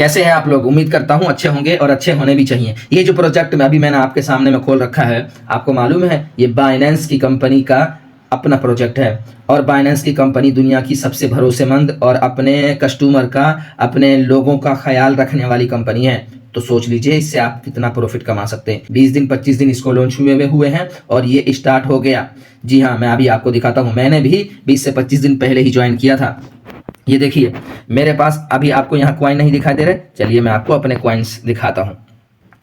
कैसे हैं आप लोग? उम्मीद करता हूं अच्छे होंगे और अच्छे होने भी चाहिए। ये जो प्रोजेक्ट मैंने आपके सामने में खोल रखा है, आपको मालूम है ये बाइनेंस की कंपनी का अपना प्रोजेक्ट है। और बाइनेंस की कंपनी दुनिया की सबसे भरोसेमंद और अपने कस्टमर का, अपने लोगों का ख्याल रखने वाली कंपनी है। तो सोच लीजिए इससे आप कितना प्रॉफिट कमा सकते हैं। 20 दिन 25 दिन इसको लॉन्च हुए हैं और ये स्टार्ट हो गया। जी हाँ, मैं अभी आपको दिखाता हूँ। मैंने भी 20 से 25 दिन पहले ही ज्वाइन किया था। ये देखिए मेरे पास अभी आपको यहाँ कॉइन नहीं दिखाई दे रहे। चलिए मैं आपको अपने कॉइन्स दिखाता हूँ।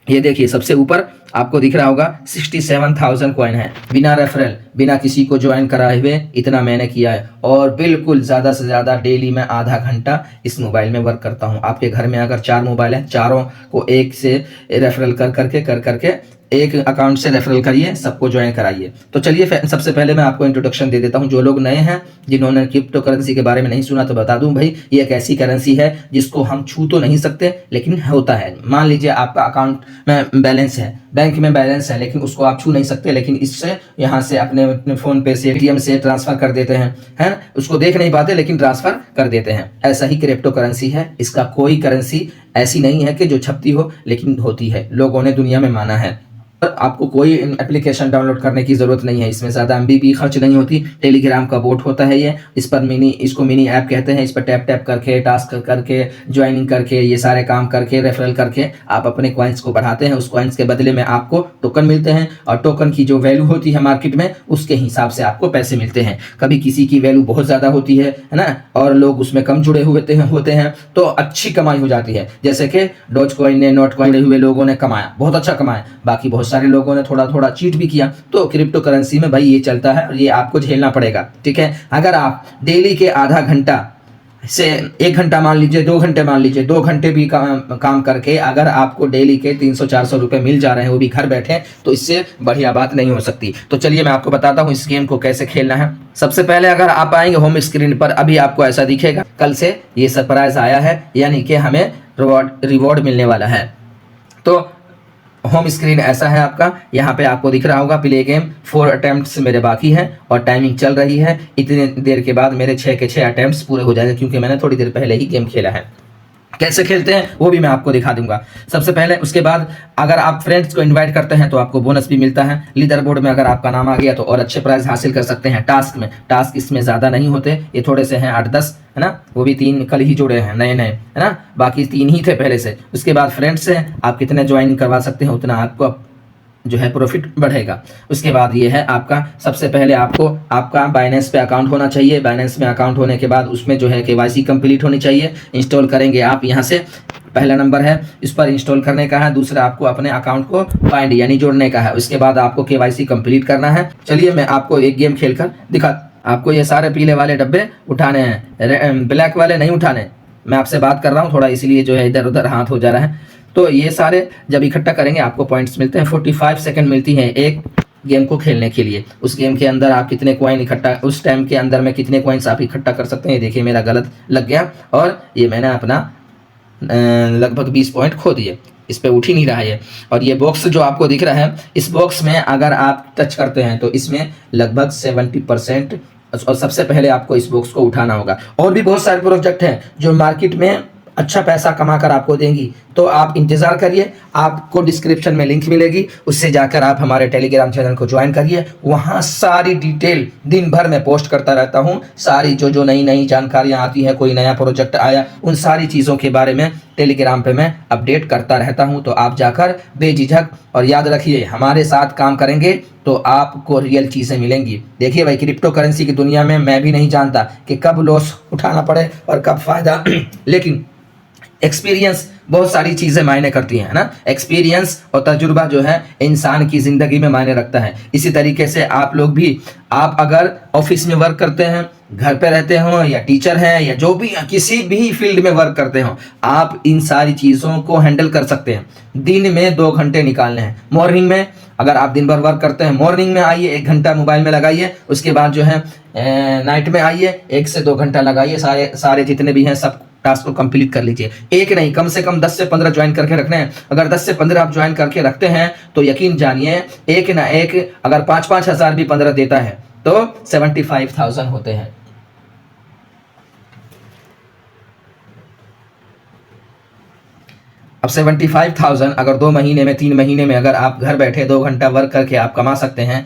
ये देखिए सबसे ऊपर आपको दिख रहा होगा 67,000 कॉइन है। बिना रेफरल, बिना किसी को ज्वाइन कराए हुए इतना मैंने किया है। और बिल्कुल ज़्यादा से ज़्यादा डेली मैं आधा घंटा इस मोबाइल में वर्क करता हूँ। आपके घर में अगर 4 मोबाइल है, चारों को एक से रेफरल कर करके एक अकाउंट से रेफरल करिए, सबको ज्वाइन कराइए। तो चलिए सबसे पहले मैं आपको इंट्रोडक्शन दे देता हूं। जो लोग नए हैं, जिन्होंने क्रिप्टो करेंसी के बारे में नहीं सुना, तो बता दूं भाई, ये एक ऐसी करेंसी है जिसको हम छू तो नहीं सकते, लेकिन होता है। मान लीजिए आपका अकाउंट में बैलेंस है, बैंक में बैलेंस है, लेकिन उसको आप छू नहीं सकते, लेकिन इससे यहाँ से अपने फ़ोन पे से, एटीएम से ट्रांसफ़र कर देते हैं, है। उसको देख नहीं पाते लेकिन ट्रांसफ़र कर देते हैं। ऐसा ही क्रिप्टो करेंसी है। इसका कोई करेंसी ऐसी नहीं है कि जो छपती हो, लेकिन होती है। लोगों ने दुनिया में माना है। आपको कोई एप्लीकेशन डाउनलोड करने की ज़रूरत नहीं है। इसमें ज़्यादा एमबी भी खर्च नहीं होती। टेलीग्राम का बोट होता है ये। इस पर इसको मिनी ऐप कहते हैं। इस पर टैप करके, टास्क करके, ज्वाइनिंग करके, ये सारे काम करके, रेफरल करके आप अपने कॉइन्स को बढ़ाते हैं। उस कॉइन्स के बदले में आपको टोकन मिलते हैं और टोकन की जो वैल्यू होती है मार्केट में, उसके हिसाब से आपको पैसे मिलते हैं। कभी किसी की वैल्यू बहुत ज़्यादा होती है ना, और लोग उसमें कम जुड़े होते हैं तो अच्छी कमाई हो जाती है। जैसे कि डॉज कॉइन ने, नोट कॉइन हुए लोगों ने कमाया, बहुत अच्छा कमाया। बाकी बहुत सारे लोगों ने थोड़ा थोड़ा चीट भी किया। तो क्रिप्टो करेंसी में भाई ये चलता है और ये आपको झेलना पड़ेगा, ठीक है। अगर आप डेली के आधा घंटा से 1 घंटा मान लीजिए, 2 घंटे मान लीजिए, 2 घंटे भी काम करके अगर आपको डेली के 300-400 रुपए मिल जा रहे हैं, वो भी घर बैठे, तो इससे बढ़िया बात नहीं हो सकती। तो चलिए मैं आपको बताता हूँ इस गेम को कैसे खेलना है। सबसे पहले अगर आप आएंगे होम स्क्रीन पर, अभी आपको ऐसा दिखेगा। कल से ये सरप्राइज आया है, यानी कि हमें रिवॉर्ड मिलने वाला है। तो होम स्क्रीन ऐसा है आपका। यहाँ पे आपको दिख रहा होगा प्ले गेम। 4 अटेम्प्ट्स मेरे बाकी हैं और टाइमिंग चल रही है। इतनी देर के बाद मेरे 6 के 6 अटेम्प्ट्स पूरे हो जाएंगे, क्योंकि मैंने थोड़ी देर पहले ही गेम खेला है। कैसे खेलते हैं वो भी मैं आपको दिखा दूंगा सबसे पहले। उसके बाद अगर आप फ्रेंड्स को इनवाइट करते हैं तो आपको बोनस भी मिलता है। लीडर बोर्ड में अगर आपका नाम आ गया तो और अच्छे प्राइज हासिल कर सकते हैं। टास्क इसमें ज़्यादा नहीं होते, ये थोड़े से हैं 8-10, है ना। वो भी 3 कल ही जुड़े हैं, नए है ना। बाकी 3 ही थे पहले से। उसके बाद फ्रेंड्स हैं, आप कितने ज्वाइन करवा सकते हैं उतना आपको जो है प्रॉफिट बढ़ेगा। उसके बाद ये है आपका, सबसे पहले आपको आपका बाइनेंस पे अकाउंट होना चाहिए। बाइनेंस में अकाउंट होने के बाद उसमें जो है केवाईसी कंप्लीट होनी चाहिए। इंस्टॉल करेंगे आप यहाँ से, पहला नंबर है इस पर इंस्टॉल करने का है। दूसरा आपको अपने अकाउंट को फाइंड यानी जोड़ने का है। उसके बाद आपको केवाईसी कंप्लीट करना है। चलिए मैं आपको एक गेम खेलकर दिखा। आपको ये सारे पीले वाले डब्बे उठाने हैं, ब्लैक वाले नहीं उठाने। मैं आपसे बात कर रहा हूँ थोड़ा, इसलिए जो है इधर उधर हाथ हो जा रहा है। तो ये सारे जब इकट्ठा करेंगे आपको पॉइंट्स मिलते हैं। 45 सेकंड मिलती हैं एक गेम को खेलने के लिए। उस गेम के अंदर आप कितने कॉइन इकट्ठा, उस टाइम के अंदर में कितने कॉइन्स आप इकट्ठा कर सकते हैं। देखिए मेरा गलत लग गया और ये मैंने अपना लगभग 20 पॉइंट खो दिए। इस पे उठ ही नहीं रहा है। और ये बॉक्स जो आपको दिख रहा है, इस बॉक्स में अगर आप टच करते हैं तो इसमें लगभग 70%, और सबसे पहले आपको इस बॉक्स को उठाना होगा। और भी बहुत सारे प्रोजेक्ट हैं जो मार्केट में अच्छा पैसा कमा कर आपको देंगी, तो आप इंतज़ार करिए। आपको डिस्क्रिप्शन में लिंक मिलेगी, उससे जाकर आप हमारे टेलीग्राम चैनल को ज्वाइन करिए। वहाँ सारी डिटेल दिन भर में पोस्ट करता रहता हूँ। सारी जो नई जानकारियाँ आती हैं, कोई नया प्रोजेक्ट आया, उन सारी चीज़ों के बारे में टेलीग्राम पे मैं अपडेट करता रहता हूँ। तो आप जाकर बेझिझक, और याद रखिए हमारे साथ काम करेंगे तो आपको रियल चीज़ें मिलेंगी। देखिए भाई, क्रिप्टो करेंसी की दुनिया में मैं भी नहीं जानता कि कब लॉस उठाना पड़े और कब फ़ायदा लेकिन एक्सपीरियंस बहुत सारी चीज़ें मायने करती हैं ना। एक्सपीरियंस और तजुर्बा जो है इंसान की ज़िंदगी में मायने रखता है। इसी तरीके से आप लोग भी, आप अगर ऑफिस में वर्क करते हैं, घर पे रहते हो, या टीचर हैं, या जो भी किसी भी फील्ड में वर्क करते हो, आप इन सारी चीज़ों को हैंडल कर सकते हैं। दिन में 2 घंटे निकालने हैं। मॉर्निंग में अगर आप दिन भर वर्क करते हैं, मॉर्निंग में आइए, 1 घंटा मोबाइल में लगाइए। उसके बाद जो है नाइट में आइए, 1 से 2 घंटा लगाइए। सारे जितने भी हैं सब टास्क को कंप्लीट कर लीजिए। एक नहीं, कम से कम 10 से 15 ज्वाइन करके रखने हैं। अगर 10 से 15 आप ज्वाइन करके रखते हैं तो यकीन जानिए, एक ना एक अगर 5-5 हज़ार भी 15 देता है तो 75,000 होते हैं। अब 75,000 अगर 2 महीने में 3 महीने में अगर आप घर बैठे 2 घंटा वर्क करके आप कमा सकते हैं,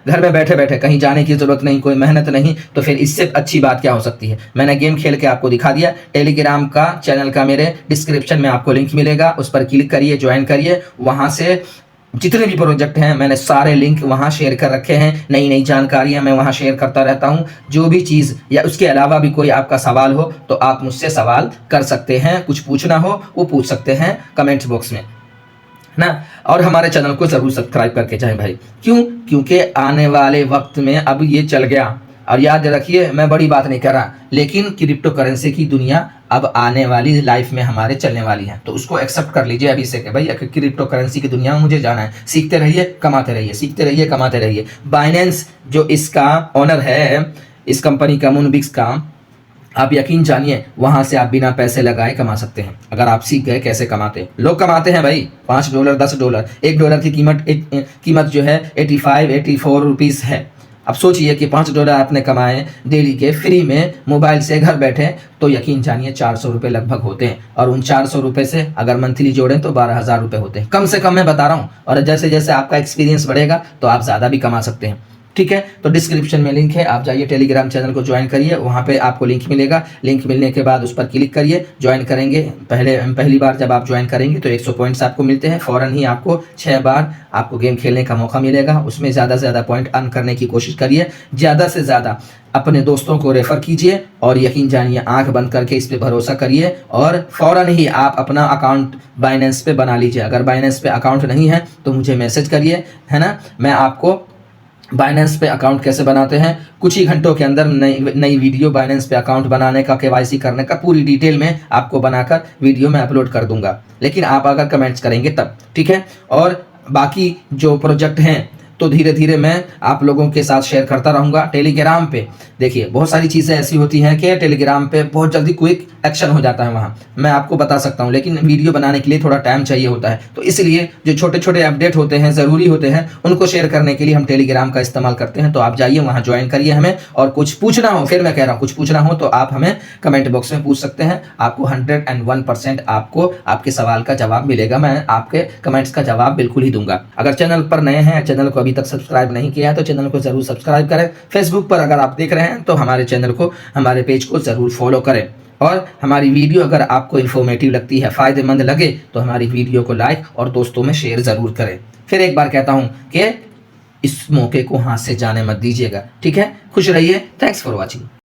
घर में बैठे बैठे, कहीं जाने की ज़रूरत नहीं, कोई मेहनत नहीं, तो फिर इससे अच्छी बात क्या हो सकती है। मैंने गेम खेल के आपको दिखा दिया। टेलीग्राम का चैनल का मेरे डिस्क्रिप्शन में आपको लिंक मिलेगा, उस पर क्लिक करिए, ज्वाइन करिए। वहाँ से जितने भी प्रोजेक्ट हैं मैंने सारे लिंक वहाँ शेयर कर रखे हैं। नई नई जानकारियाँ मैं वहाँ शेयर करता रहता हूँ। जो भी चीज़ या उसके अलावा भी कोई आपका सवाल हो तो आप मुझसे सवाल कर सकते हैं, कुछ पूछना हो वो पूछ सकते हैं कमेंट्स बॉक्स में ना। और हमारे चैनल को ज़रूर सब्सक्राइब करके जाएं भाई। क्यों? क्योंकि आने वाले वक्त में अब ये चल गया। और याद रखिए, मैं बड़ी बात नहीं कर रहा, लेकिन क्रिप्टो करेंसी की दुनिया अब आने वाली लाइफ में हमारे चलने वाली है, तो उसको एक्सेप्ट कर लीजिए अभी से कि भाई क्रिप्टो करेंसी की दुनिया में मुझे जाना है। सीखते रहिए, कमाते रहिए, सीखते रहिए, कमाते रहिए। बाइनेंस जो इसका ओनर है, इस कंपनी का, मूनबिक्स का, आप यकीन जानिए वहाँ से आप बिना पैसे लगाए कमा सकते हैं। अगर आप सीख गए कैसे कमाते हैं। लोग कमाते हैं भाई $5, $10, $1 की कीमत जो है 84 रुपीज़ है। अब सोचिए कि $5 आपने कमाए डेली के फ्री में मोबाइल से घर बैठे, तो यकीन जानिए 400 रुपये लगभग होते हैं। और उन 400 रुपये से अगर मंथली जोड़ें तो 12,000 रुपये होते हैं, कम से कम मैं बता रहा हूँ। और जैसे जैसे आपका एक्सपीरियंस बढ़ेगा तो आप ज़्यादा भी कमा सकते हैं। ठीक है, तो डिस्क्रिप्शन में लिंक है, आप जाइए टेलीग्राम चैनल को ज्वाइन करिए, वहाँ पे आपको लिंक मिलेगा। लिंक मिलने के बाद उस पर क्लिक करिए, ज्वाइन करेंगे। पहली बार जब आप ज्वाइन करेंगे तो 100 पॉइंट्स आपको मिलते हैं। फ़ौरन ही आपको 6 बार आपको गेम खेलने का मौका मिलेगा। उसमें ज़्यादा से ज़्यादा पॉइंट अर्न करने की कोशिश करिए, ज़्यादा से ज़्यादा अपने दोस्तों को रेफ़र कीजिए। और यकीन जानिए, आंख बंद करके इस पे भरोसा करिए और फ़ौरन ही आप अपना अकाउंट बाइनेंस पे बना लीजिए। अगर बाइनेंस पे अकाउंट नहीं है तो मुझे मैसेज करिए, है ना। मैं आपको बाइनेंस पे अकाउंट कैसे बनाते हैं कुछ ही घंटों के अंदर नई वीडियो बाइनेंस पे अकाउंट बनाने का, केवाईसी करने का पूरी डिटेल में आपको बनाकर वीडियो में अपलोड कर दूंगा। लेकिन आप अगर कमेंट्स करेंगे तब, ठीक है। और बाकी जो प्रोजेक्ट हैं तो धीरे धीरे मैं आप लोगों के साथ शेयर करता रहूँगा टेलीग्राम पे। देखिए, बहुत सारी चीज़ें ऐसी होती हैं कि टेलीग्राम पे बहुत जल्दी क्विक एक्शन हो जाता है वहाँ, मैं आपको बता सकता हूँ। लेकिन वीडियो बनाने के लिए थोड़ा टाइम चाहिए होता है, तो इसलिए जो छोटे छोटे अपडेट होते हैं, ज़रूरी होते हैं, उनको शेयर करने के लिए हम टेलीग्राम का इस्तेमाल करते हैं। तो आप जाइए वहाँ ज्वाइन करिए हमें। और कुछ पूछना हो, फिर मैं कह रहा हूँ, कुछ पूछना हो तो आप हमें कमेंट बॉक्स में पूछ सकते हैं। आपको 101% आपको आपके सवाल का जवाब मिलेगा। मैं आपके कमेंट्स का जवाब बिल्कुल ही दूंगा। अगर चैनल पर नए हैं, चैनल को अभी तक सब्सक्राइब नहीं किया है तो चैनल को ज़रूर सब्सक्राइब करें। फेसबुक पर अगर आप देख रहे हैं तो हमारे चैनल को, हमारे पेज को ज़रूर फॉलो करें। और हमारी वीडियो अगर आपको इन्फॉर्मेटिव लगती है, फ़ायदेमंद लगे, तो हमारी वीडियो को लाइक और दोस्तों में शेयर ज़रूर करें। फिर एक बार कहता हूँ कि इस मौके को हाथ से जाने मत दीजिएगा, ठीक है। खुश रहिए। Thanks for watching.